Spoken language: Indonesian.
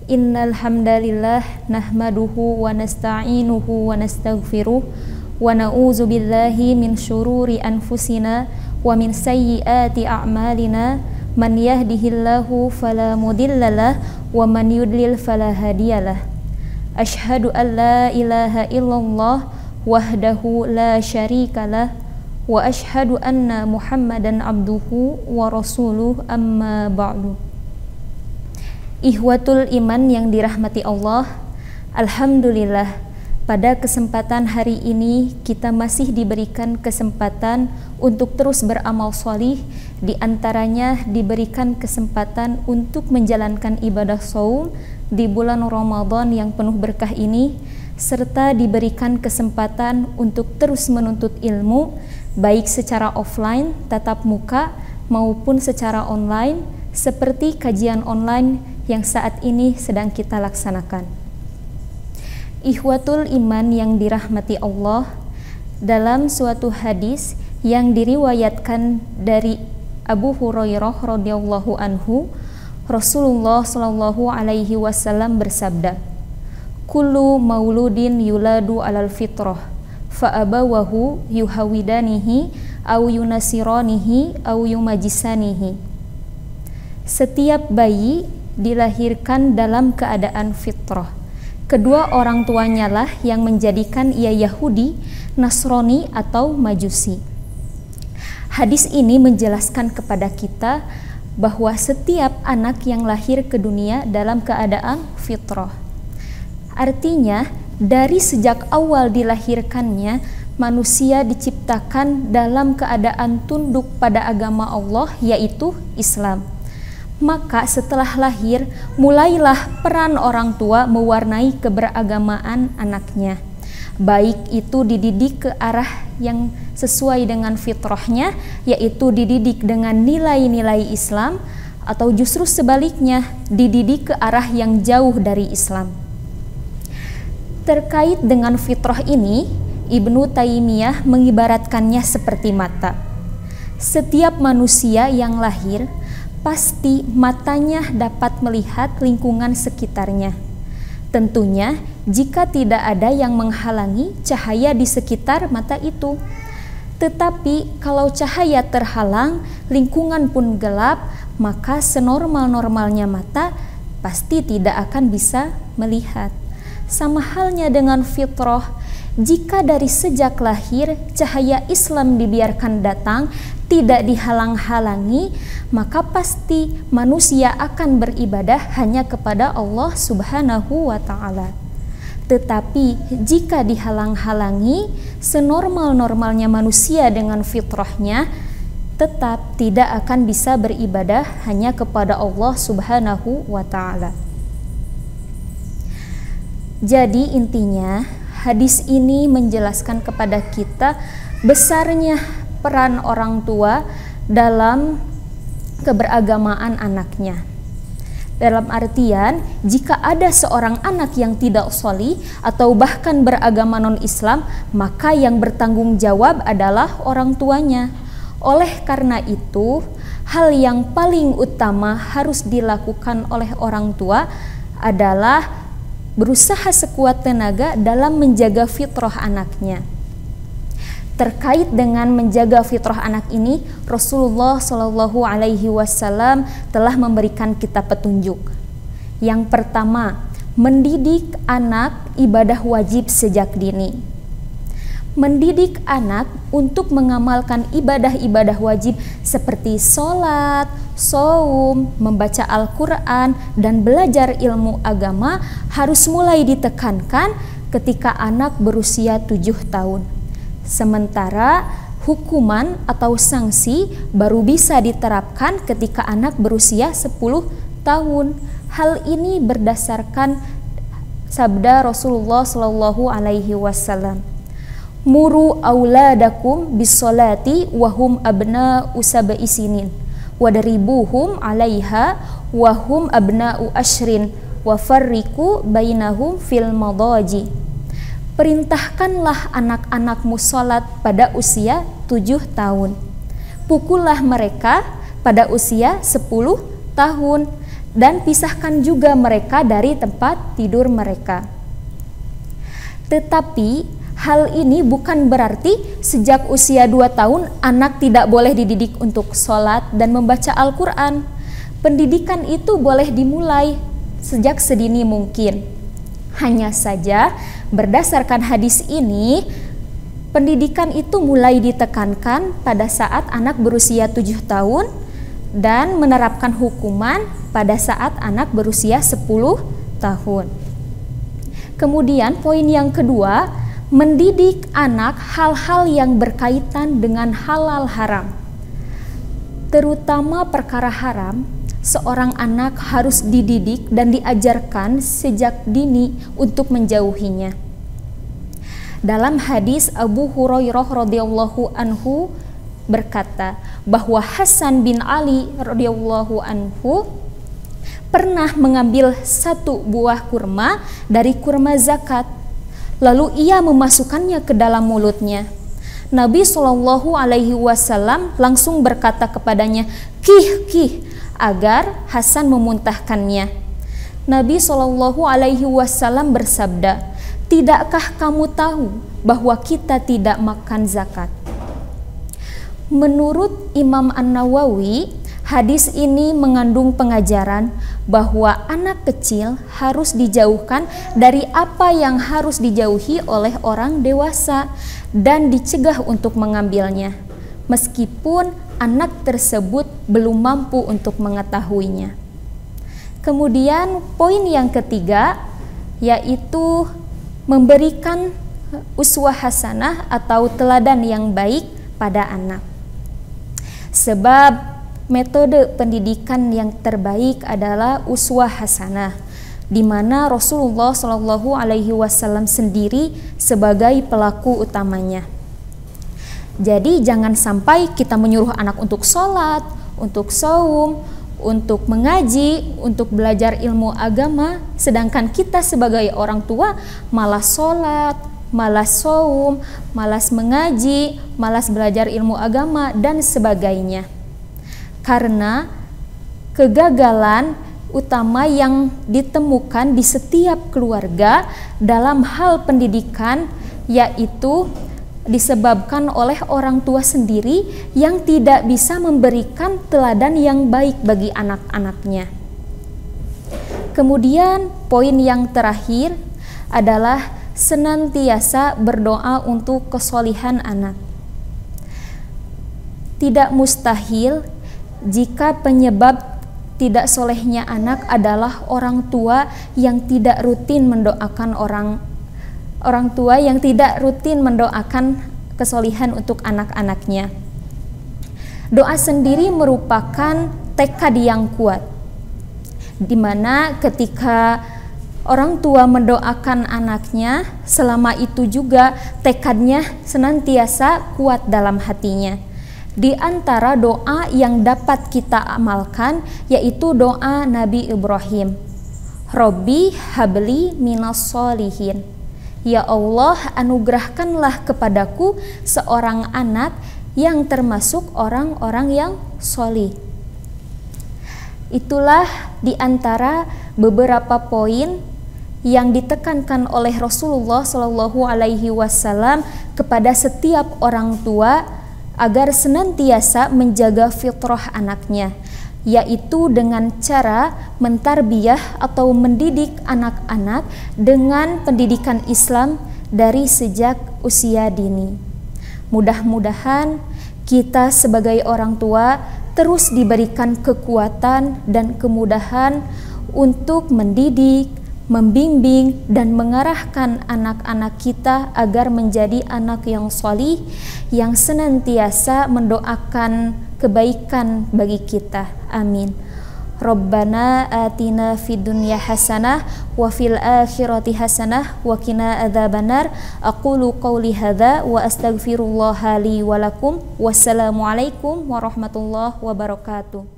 Innal hamdalillah nahmaduhu wa nasta'inuhu wa nastaghfiruh wa na'udzu billahi min syururi anfusina wa min sayyiati a'malina man yahdihillahu fala mudhillalah wa man yudlil fala hadiyalah. Asyhadu an la ilaha illallah wahdahu la syarikalah wa asyhadu anna Muhammadan abduhu wa rasuluh, amma ba'du. Ihwatul iman yang dirahmati Allah, alhamdulillah pada kesempatan hari ini kita masih diberikan kesempatan untuk terus beramal sholih, di antaranya diberikan kesempatan untuk menjalankan ibadah shaum di bulan Ramadan yang penuh berkah ini, serta diberikan kesempatan untuk terus menuntut ilmu baik secara offline tatap muka maupun secara online seperti kajian online yang saat ini sedang kita laksanakan. Ikhwatul iman yang dirahmati Allah, dalam suatu hadis yang diriwayatkan dari Abu Hurairah radhiyallahu anhu, Rasulullah shallallahu alaihi wasallam bersabda, "Kullu mauludin yuladu alal fitrah, fa abawahu yuhawidanihi aw yunasiranihi aw yumajisanihi." Setiap bayi dilahirkan dalam keadaan fitrah. Kedua orang tuanya lah yang menjadikan ia Yahudi, Nasrani atau Majusi. Hadis ini menjelaskan kepada kita bahwa setiap anak yang lahir ke dunia dalam keadaan fitrah. Artinya, dari sejak awal dilahirkannya, manusia diciptakan dalam keadaan tunduk pada agama Allah, yaitu Islam. Maka setelah lahir, mulailah peran orang tua mewarnai keberagamaan anaknya. Baik itu dididik ke arah yang sesuai dengan fitrahnya, yaitu dididik dengan nilai-nilai Islam, atau justru sebaliknya, dididik ke arah yang jauh dari Islam. Terkait dengan fitrah ini, Ibnu Taimiyah mengibaratkannya seperti mata. Setiap manusia yang lahir pasti matanya dapat melihat lingkungan sekitarnya. Tentunya jika tidak ada yang menghalangi cahaya di sekitar mata itu. Tetapi kalau cahaya terhalang, lingkungan pun gelap, maka senormal-normalnya mata pasti tidak akan bisa melihat. Sama halnya dengan fitrah, jika dari sejak lahir cahaya Islam dibiarkan datang, tidak dihalang-halangi, maka pasti manusia akan beribadah hanya kepada Allah Subhanahu wa Ta'ala. Tetapi jika dihalang-halangi, senormal-normalnya manusia dengan fitrahnya, tetap tidak akan bisa beribadah hanya kepada Allah Subhanahu wa Ta'ala. Jadi intinya, hadis ini menjelaskan kepada kita besarnya peran orang tua dalam keberagamaan anaknya. Dalam artian, jika ada seorang anak yang tidak sholih atau bahkan beragama non-Islam, maka yang bertanggung jawab adalah orang tuanya. Oleh karena itu, hal yang paling utama harus dilakukan oleh orang tua adalah berusaha sekuat tenaga dalam menjaga fitrah anaknya. Terkait dengan menjaga fitrah anak ini, Rasulullah Shallallahu Alaihi Wasallam telah memberikan kita petunjuk. Yang pertama, mendidik anak ibadah wajib sejak dini. Mendidik anak untuk mengamalkan ibadah-ibadah wajib seperti sholat, shaum, membaca Al-Quran, dan belajar ilmu agama harus mulai ditekankan ketika anak berusia 7 tahun. Sementara hukuman atau sanksi baru bisa diterapkan ketika anak berusia 10 tahun. Hal ini berdasarkan sabda Rasulullah Shallallahu Alaihi Wasallam. Muru auladakum bisolati wahum abna'u sab'i sinin wadribuhum 'alaiha wahum abna'u ashrin wa farriqu bainahum fil madaji. Perintahkanlah anak-anakmu sholat pada usia 7 tahun. Pukullah mereka pada usia 10 tahun. dan pisahkan juga mereka dari tempat tidur mereka. Tetapi hal ini bukan berarti sejak usia 2 tahun anak tidak boleh dididik untuk sholat dan membaca Al-Quran. Pendidikan itu boleh dimulai sejak sedini mungkin. Hanya saja berdasarkan hadis ini, pendidikan itu mulai ditekankan pada saat anak berusia 7 tahun dan menerapkan hukuman pada saat anak berusia 10 tahun. Kemudian poin yang kedua, mendidik anak hal-hal yang berkaitan dengan halal haram. Terutama perkara haram, seorang anak harus dididik dan diajarkan sejak dini untuk menjauhinya. Dalam hadis Abu Hurairah radhiyallahu anhu berkata bahwa Hasan bin Ali radhiyallahu anhu pernah mengambil 1 buah kurma dari kurma zakat, lalu ia memasukkannya ke dalam mulutnya. Nabi SAW langsung berkata kepadanya, "Kih, kih," agar Hasan memuntahkannya. Nabi SAW bersabda, "Tidakkah kamu tahu bahwa kita tidak makan zakat?" Menurut Imam An-Nawawi, hadis ini mengandung pengajaran bahwa anak kecil harus dijauhkan dari apa yang harus dijauhi oleh orang dewasa dan dicegah untuk mengambilnya, meskipun anak tersebut belum mampu untuk mengetahuinya. Kemudian poin yang ketiga yaitu memberikan uswah hasanah atau teladan yang baik pada anak. Sebab metode pendidikan yang terbaik adalah uswah hasanah, di mana Rasulullah SAW sendiri sebagai pelaku utamanya. Jadi jangan sampai kita menyuruh anak untuk sholat, untuk saum, untuk mengaji, untuk belajar ilmu agama, sedangkan kita sebagai orang tua malas sholat, malas saum, malas mengaji, malas belajar ilmu agama, dan sebagainya. Karena kegagalan utama yang ditemukan di setiap keluarga dalam hal pendidikan yaitu disebabkan oleh orang tua sendiri yang tidak bisa memberikan teladan yang baik bagi anak-anaknya. Kemudian poin yang terakhir adalah senantiasa berdoa untuk kesolihan anak. Tidak mustahil jika penyebab tidak solehnya anak adalah orang tua yang tidak rutin mendoakan orang tua yang tidak rutin mendoakan kesolihan untuk anak-anaknya. Doa sendiri merupakan tekad yang kuat, di mana ketika orang tua mendoakan anaknya, selama itu juga tekadnya senantiasa kuat dalam hatinya. Di antara doa yang dapat kita amalkan yaitu doa Nabi Ibrahim, Robbi habli minas solihin. Ya Allah, anugerahkanlah kepadaku seorang anak yang termasuk orang-orang yang solih. Itulah di antara beberapa poin yang ditekankan oleh Rasulullah SAW kepada setiap orang tua agar senantiasa menjaga fitrah anaknya, yaitu dengan cara mentarbiyah atau mendidik anak-anak dengan pendidikan Islam dari sejak usia dini. Mudah-mudahan kita sebagai orang tua terus diberikan kekuatan dan kemudahan untuk mendidik, membimbing, dan mengarahkan anak-anak kita agar menjadi anak yang sholih, yang senantiasa mendoakan kebaikan bagi kita. Amin. Rabbana atina fid dunya hasanah wa fil akhirati hasanah wa qina adzabannar. Aqulu qouli hadza wa astaghfirullaha li wa lakum. Wassalamualaikum warahmatullahi wabarakatuh.